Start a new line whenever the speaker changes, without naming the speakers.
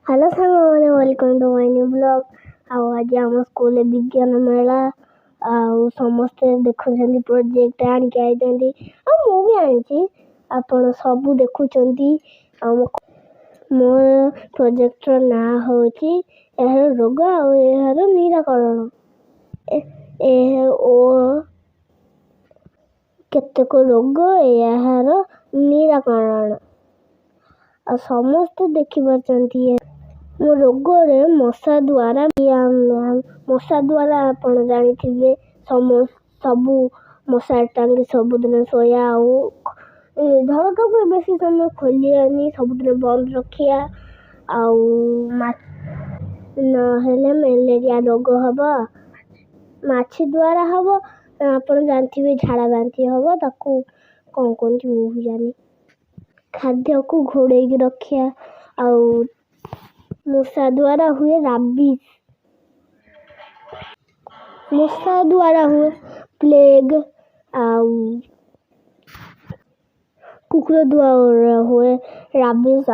Hello साଙ୍ଗମାନେ welcome to my new blog. आज आम स्कूल विज्ञान मेला समस्ते देखुं प्रोजेक्ट आनिक आई मुझे आपण सब देखुं। मो प्रोजेक्ट ना हूँ यार रोग आर निराकरण केतेक रोग यार निराकरण समस्ते देखिपारती। मो रोग मशा द्वारा आप जानी सबू मशा टांगी सबुदिन सोया झरका को बेस समय खोलियानी सबुदिन बंद रखिया नहेले मलेरिया रोग हम माछी द्वारा हम आप जानते झाड़ा बांति हम ताकू कौन कौन जानी खाद्य को घोड़े रखिया मशा द्वारा हुए राबिज मशा द्वारा हुए प्लेग कुकुर द्वारा हुए राबिज